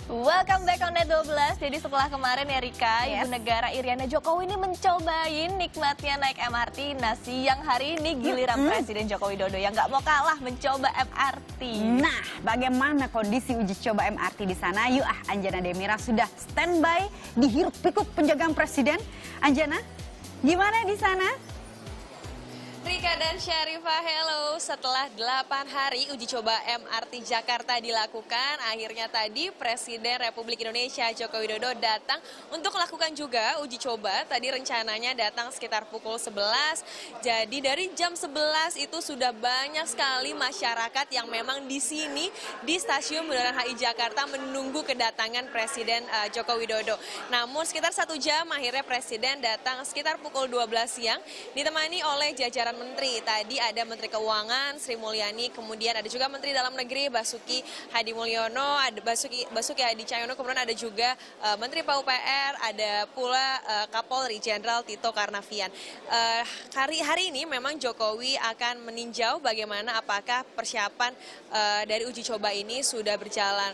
Welcome back on Net 12. Jadi setelah kemarin ya Rika, Ibu Negara Iriana Jokowi ini mencobain nikmatnya naik MRT. Nah siang hari ini giliran Presiden Joko Widodo yang nggak mau kalah mencoba MRT. Nah, bagaimana kondisi uji coba MRT di sana? Yuk Anjana Demira sudah standby di hiruk pikuk penjagaan Presiden. Anjana, gimana di sana? Rika dan Syarifah, hello. Setelah 8 hari uji coba MRT Jakarta dilakukan, akhirnya tadi Presiden Republik Indonesia Joko Widodo datang untuk melakukan juga uji coba. Tadi rencananya datang sekitar pukul 11. Jadi dari jam 11 itu sudah banyak sekali masyarakat yang memang di sini di Stasiun Bundaran HI Jakarta menunggu kedatangan Presiden Joko Widodo. Namun sekitar 1 jam akhirnya Presiden datang sekitar pukul 12 siang ditemani oleh jajaran menteri. Tadi ada Menteri Keuangan Sri Mulyani, kemudian ada juga Menteri Dalam Negeri Basuki Hadi Mulyono, ada Basuki Hadi Cahyono, kemudian ada juga Menteri PUPR, ada pula Kapolri Jenderal Tito Karnavian. Hari ini memang Jokowi akan meninjau bagaimana apakah persiapan dari uji coba ini sudah berjalan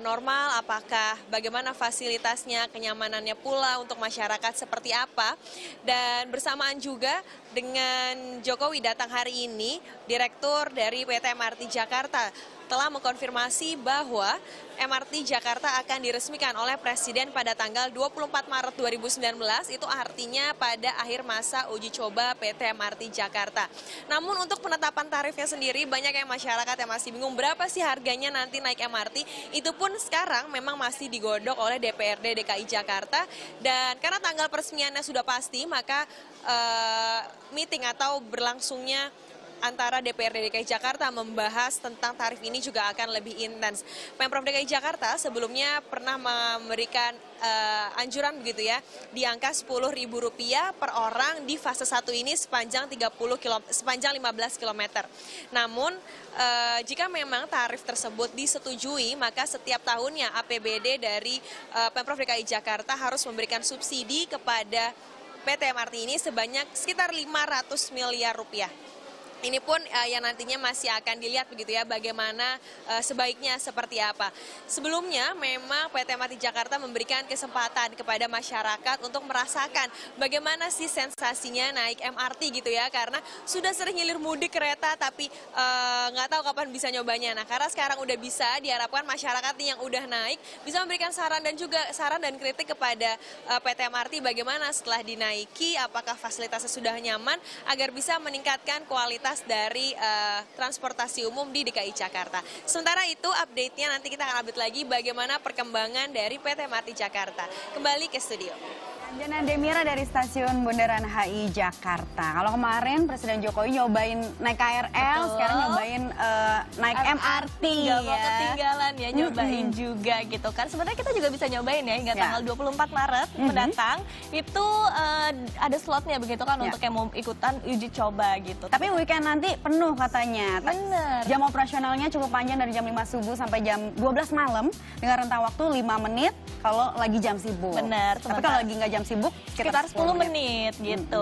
normal, apakah bagaimana fasilitasnya, kenyamanannya pula untuk masyarakat seperti apa. Dan bersamaan juga dengan Jokowi datang hari ini, Direktur dari PT MRT Jakarta telah mengkonfirmasi bahwa MRT Jakarta akan diresmikan oleh Presiden pada tanggal 24 Maret 2019, itu artinya pada akhir masa uji coba PT MRT Jakarta. Namun untuk penetapan tarifnya sendiri, banyak yang masyarakat yang masih bingung berapa sih harganya nanti naik MRT, itu pun sekarang memang masih digodok oleh DPRD DKI Jakarta. Dan karena tanggal peresmiannya sudah pasti, maka meeting atau berlangsungnya antara DPRD DKI Jakarta membahas tentang tarif ini juga akan lebih intens. Pemprov DKI Jakarta sebelumnya pernah memberikan anjuran begitu ya, di angka Rp10.000 per orang di fase 1 ini sepanjang 15 km. Namun jika memang tarif tersebut disetujui, maka setiap tahunnya APBD dari Pemprov DKI Jakarta harus memberikan subsidi kepada PT MRT ini sebanyak sekitar Rp500 miliar. Ini pun yang nantinya masih akan dilihat begitu ya, bagaimana sebaiknya seperti apa. Sebelumnya memang PT MRT Jakarta memberikan kesempatan kepada masyarakat untuk merasakan bagaimana sih sensasinya naik MRT gitu ya, karena sudah sering hilir mudik kereta tapi nggak tahu kapan bisa nyobanya. Nah karena sekarang udah bisa, diharapkan masyarakat yang udah naik bisa memberikan saran dan kritik kepada PT MRT bagaimana setelah dinaiki, apakah fasilitasnya sudah nyaman agar bisa meningkatkan kualitas dari transportasi umum di DKI Jakarta. Sementara itu update-nya nanti kita akan update lagi bagaimana perkembangan dari PT MRT Jakarta. Kembali ke studio. Anjana Demira dari Stasiun Bundaran HI Jakarta. Kalau kemarin Presiden Jokowi nyobain naik KRL, sekarang nyobain naik MRT. Gak mau ketinggalan ya, nyobain juga gitu kan. Sebenarnya kita juga bisa nyobain ya hingga tanggal 24 Maret mendatang. Itu ada slotnya begitu kan untuk yang mau ikutan uji coba gitu. Tapi weekend nanti penuh katanya. Bener. Jam operasionalnya cukup panjang dari jam 5 subuh sampai jam 12 malam dengan rentang waktu 5 menit kalau lagi jam sibuk. Bener. Tapi kalau lagi nggak jam sibuk sekitar 10 menit gitu.